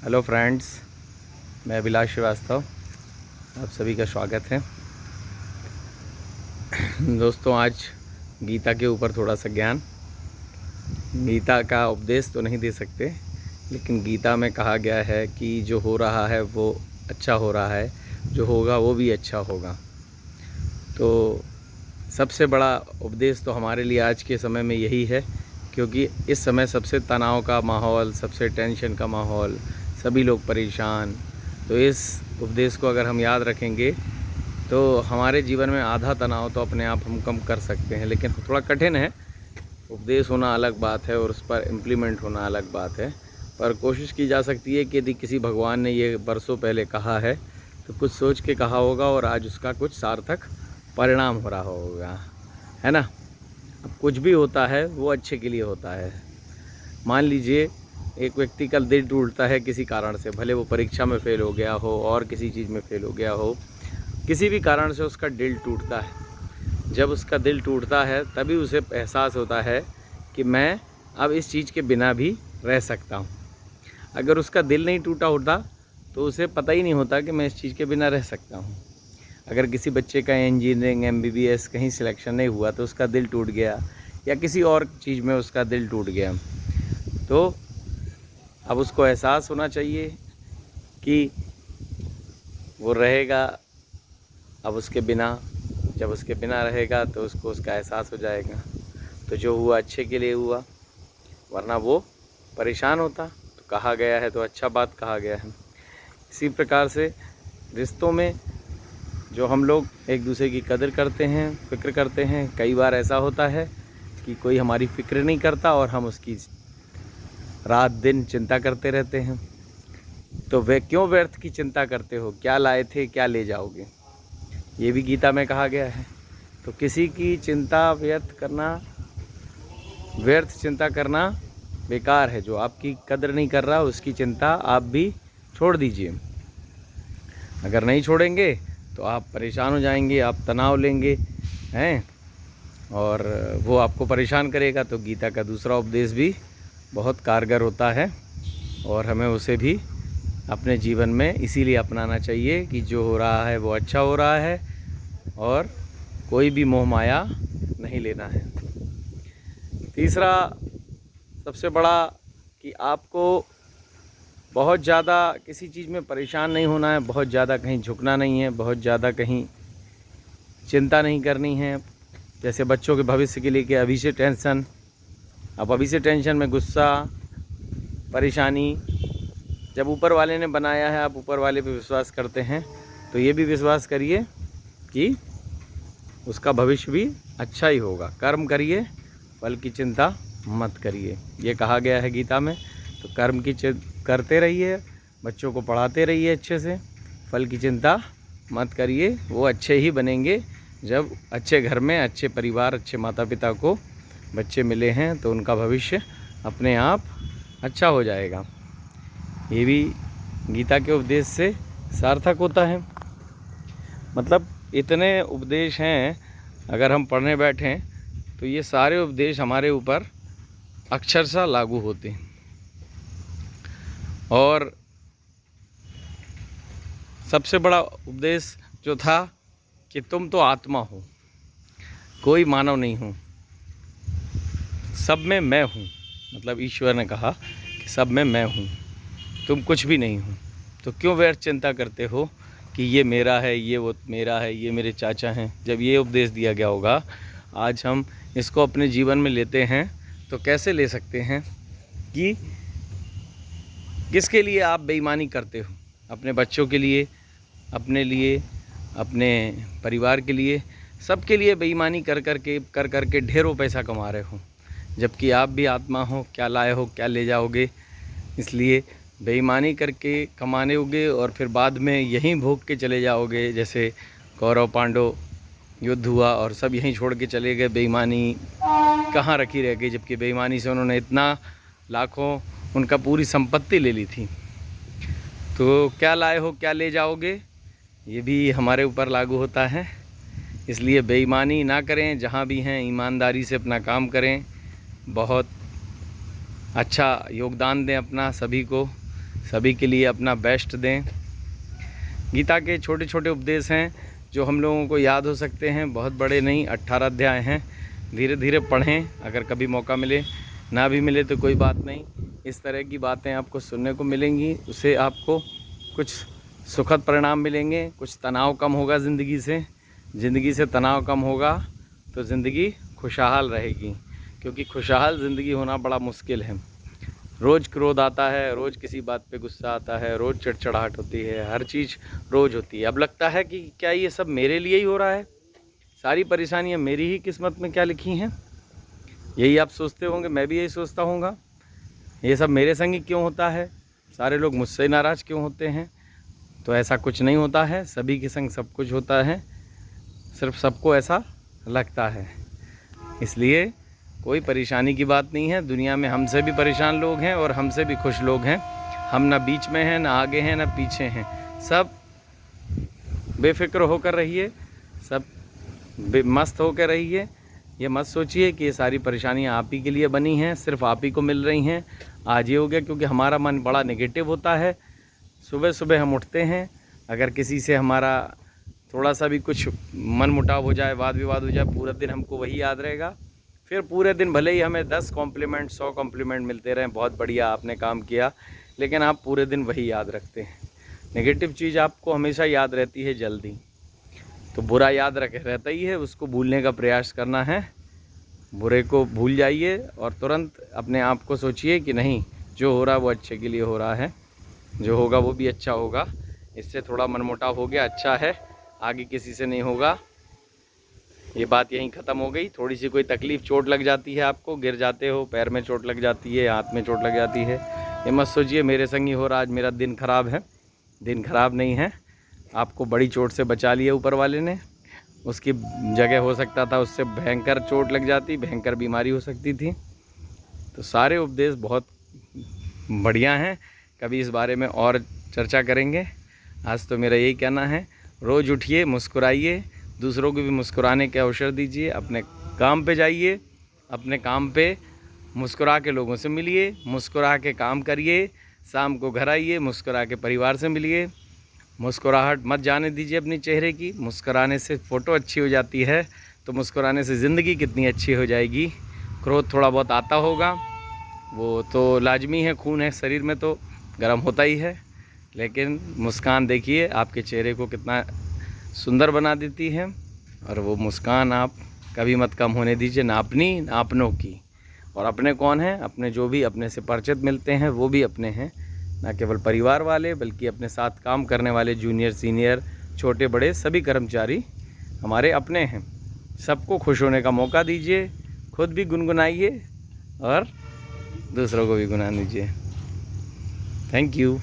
Hello friends, मैं अभिलाष श्रीवास्तव, आप सभी का स्वागत है। दोस्तों, आज गीता के ऊपर थोड़ा सा ज्ञान। गीता का उपदेश तो नहीं दे सकते, लेकिन गीता में कहा गया है कि जो हो रहा है वो अच्छा हो रहा है, जो होगा वो भी अच्छा होगा। तो सबसे बड़ा उपदेश तो हमारे लिए आज के समय में यही है, क्योंकि इस समय सबसे तनाव का माहौल, सबसे टेंशन का माहौल, सभी लोग परेशान। तो इस उपदेश को अगर हम याद रखेंगे तो हमारे जीवन में आधा तनाव तो अपने आप हम कम कर सकते हैं। लेकिन थोड़ा कठिन है, उपदेश होना अलग बात है और उस पर इम्प्लीमेंट होना अलग बात है। पर कोशिश की जा सकती है कि यदि किसी भगवान ने ये बरसों पहले कहा है तो कुछ सोच के कहा होगा और आज उसका कुछ सार्थक परिणाम हो रहा होगा, है ना। अब कुछ भी होता है वो अच्छे के लिए होता है। मान लीजिए एक व्यक्ति का दिल टूटता है किसी कारण से, भले वो परीक्षा में फ़ेल हो गया हो और किसी चीज़ में फ़ेल हो गया हो, किसी भी कारण से उसका दिल टूटता है। जब उसका दिल टूटता है तभी उसे एहसास होता है कि मैं अब इस चीज़ के बिना भी रह सकता हूँ। अगर उसका दिल नहीं टूटा होता तो उसे पता ही नहीं होता कि मैं इस चीज़ के बिना रह सकता हूँ। अगर किसी बच्चे का इंजीनियरिंग, MBBS कहीं सिलेक्शन नहीं हुआ तो उसका दिल टूट गया, या किसी और चीज़ में उसका दिल टूट गया, तो अब उसको एहसास होना चाहिए कि वो रहेगा अब उसके बिना। जब उसके बिना रहेगा तो उसको उसका एहसास हो जाएगा। तो जो हुआ अच्छे के लिए हुआ, वरना वो परेशान होता। तो कहा गया है तो अच्छा बात कहा गया है। इसी प्रकार से रिश्तों में जो हम लोग एक दूसरे की कदर करते हैं, फ़िक्र करते हैं, कई बार ऐसा होता है कि कोई हमारी फ़िक्र नहीं करता और हम उसकी रात दिन चिंता करते रहते हैं। तो वे क्यों व्यर्थ की चिंता करते हो, क्या लाए थे क्या ले जाओगे, ये भी गीता में कहा गया है। तो किसी की चिंता व्यर्थ चिंता करना बेकार है। जो आपकी कदर नहीं कर रहा उसकी चिंता आप भी छोड़ दीजिए। अगर नहीं छोड़ेंगे तो आप परेशान हो जाएंगे, आप तनाव लेंगे हैं, और वो आपको परेशान करेगा। तो गीता का दूसरा उपदेश भी बहुत कारगर होता है और हमें उसे भी अपने जीवन में इसीलिए अपनाना चाहिए कि जो हो रहा है वो अच्छा हो रहा है और कोई भी मोह माया नहीं लेना है। तीसरा सबसे बड़ा कि आपको बहुत ज़्यादा किसी चीज़ में परेशान नहीं होना है, बहुत ज़्यादा कहीं झुकना नहीं है, बहुत ज़्यादा कहीं चिंता नहीं करनी है। जैसे बच्चों के भविष्य के लिए कि अभी से टेंशन, अब अभी से टेंशन में गुस्सा, परेशानी। जब ऊपर वाले ने बनाया है, आप ऊपर वाले पे विश्वास करते हैं, तो ये भी विश्वास करिए कि उसका भविष्य भी अच्छा ही होगा। कर्म करिए, फल की चिंता मत करिए, ये कहा गया है गीता में। तो कर्म की करते रहिए, बच्चों को पढ़ाते रहिए अच्छे से, फल की चिंता मत करिए। वो अच्छे ही बनेंगे। जब अच्छे घर में, अच्छे परिवार, अच्छे माता पिता को बच्चे मिले हैं तो उनका भविष्य अपने आप अच्छा हो जाएगा। ये भी गीता के उपदेश से सार्थक होता है। मतलब इतने उपदेश हैं, अगर हम पढ़ने बैठें तो ये सारे उपदेश हमारे ऊपर अक्षरशः लागू होते हैं। और सबसे बड़ा उपदेश जो था कि तुम तो आत्मा हो, कोई मानव नहीं हो, सब में मैं हूँ। मतलब ईश्वर ने कहा कि सब में मैं हूँ, तुम कुछ भी नहीं हो। तो क्यों व्यर्थ चिंता करते हो कि ये मेरा है, ये वो मेरा है, ये मेरे चाचा हैं। जब ये उपदेश दिया गया होगा, आज हम इसको अपने जीवन में लेते हैं तो कैसे ले सकते हैं कि किसके लिए आप बेईमानी करते हो, अपने बच्चों के लिए, अपने लिए, अपने परिवार के लिए, सबके लिए बेईमानी कर के ढेरों पैसा कमा रहे हो, जबकि आप भी आत्मा हो। क्या लाए हो क्या ले जाओगे। इसलिए बेईमानी करके कमाने होगे और फिर बाद में यहीं भोग के चले जाओगे। जैसे कौरव पांडव युद्ध हुआ और सब यहीं छोड़ के चले गए, बेईमानी कहाँ रखी रह गई, जबकि बेईमानी से उन्होंने इतना लाखों उनका पूरी संपत्ति ले ली थी। तो क्या लाए हो क्या ले जाओगे, ये भी हमारे ऊपर लागू होता है। इसलिए बेईमानी ना करें, जहाँ भी हैं ईमानदारी से अपना काम करें, बहुत अच्छा योगदान दें अपना सभी को। सभी के लिए अपना बेस्ट दें। गीता के छोटे छोटे उपदेश हैं जो हम लोगों को याद हो सकते हैं, बहुत बड़े नहीं, 18 अध्याय हैं। धीरे धीरे पढ़ें, अगर कभी मौका मिले, ना भी मिले तो कोई बात नहीं। इस तरह की बातें आपको सुनने को मिलेंगी, उससे आपको कुछ सुखद परिणाम मिलेंगे, कुछ तनाव कम होगा ज़िंदगी से तनाव कम होगा तो ज़िंदगी खुशहाल रहेगी, क्योंकि खुशहाल ज़िंदगी होना बड़ा मुश्किल है। रोज़ क्रोध आता है, रोज़ किसी बात पे गुस्सा आता है, रोज़ चिड़चिड़ाहट होती है, हर चीज़ रोज़ होती है। अब लगता है कि क्या ये सब मेरे लिए ही हो रहा है, सारी परेशानियाँ मेरी ही किस्मत में क्या लिखी हैं, यही आप सोचते होंगे, मैं भी यही सोचता हूँगा। ये सब मेरे संग ही क्यों होता है, सारे लोग मुझसे नाराज़ क्यों होते हैं। तो ऐसा कुछ नहीं होता है, सभी के संग सब कुछ होता है, सिर्फ सबको ऐसा लगता है। इसलिए कोई परेशानी की बात नहीं है। दुनिया में हमसे भी परेशान लोग हैं और हमसे भी खुश लोग हैं। हम ना बीच में हैं, ना आगे हैं, ना पीछे हैं। सब बेफिक्र होकर रहिए, सब मस्त होकर रहिए। ये मत सोचिए कि ये सारी परेशानियां आप ही के लिए बनी हैं, सिर्फ आप ही को मिल रही हैं। आज ये हो गया क्योंकि हमारा मन बड़ा नेगेटिव होता है। सुबह सुबह हम उठते हैं, अगर किसी से हमारा थोड़ा सा भी कुछ मन मुटाव हो जाए, वाद विवाद हो जाए, पूरा दिन हमको वही याद रहेगा। फिर पूरे दिन भले ही हमें 10 कॉम्प्लीमेंट 100 कॉम्प्लीमेंट मिलते रहें, बहुत बढ़िया आपने काम किया, लेकिन आप पूरे दिन वही याद रखते हैं। नेगेटिव चीज़ आपको हमेशा याद रहती है जल्दी। तो बुरा याद रहता ही है, उसको भूलने का प्रयास करना है। बुरे को भूल जाइए और तुरंत अपने आप को सोचिए कि नहीं, जो हो रहा है वो अच्छे के लिए हो रहा है, जो होगा वो भी अच्छा होगा। इससे थोड़ा मनमुटाव हो गया, अच्छा है, आगे किसी से नहीं होगा। ये बात यहीं ख़त्म हो गई। थोड़ी सी कोई तकलीफ़, चोट लग जाती है, आपको गिर जाते हो, पैर में चोट लग जाती है, हाथ में चोट लग जाती है, ये मत सोचिए मेरे संग ही हो रहा, आज मेरा दिन ख़राब है। दिन ख़राब नहीं है, आपको बड़ी चोट से बचा लिया ऊपर वाले ने। उसकी जगह हो सकता था उससे भयंकर चोट लग जाती, भयंकर बीमारी हो सकती थी। तो सारे उपदेश बहुत बढ़िया हैं, कभी इस बारे में और चर्चा करेंगे। आज तो मेरा यही कहना है, रोज़ उठिए, मुस्कुराइए, दूसरों को भी मुस्कुराने के अवसर दीजिए, अपने काम पे जाइए, अपने काम पे मुस्कुरा के लोगों से मिलिए, मुस्कुरा के काम करिए, शाम को घर आइए, मुस्कुरा के परिवार से मिलिए। मुस्कुराहट मत जाने दीजिए अपने चेहरे की। मुस्कुराने से फ़ोटो अच्छी हो जाती है, तो मुस्कुराने से ज़िंदगी कितनी अच्छी हो जाएगी। क्रोध थोड़ा बहुत आता होगा, वो तो लाजमी है, खून है शरीर में तो गर्म होता ही है, लेकिन मुस्कान देखिए आपके चेहरे को कितना सुंदर बना देती है। और वो मुस्कान आप कभी मत कम होने दीजिए, ना अपनी ना अपनों की। और अपने कौन हैं? अपने जो भी अपने से परिचित मिलते हैं वो भी अपने हैं, ना केवल परिवार वाले, बल्कि अपने साथ काम करने वाले जूनियर सीनियर, छोटे बड़े सभी कर्मचारी हमारे अपने हैं। सबको खुश होने का मौका दीजिए, खुद भी गुनगुनाइए और दूसरों को भी गुनगुना दीजिए। Thank you.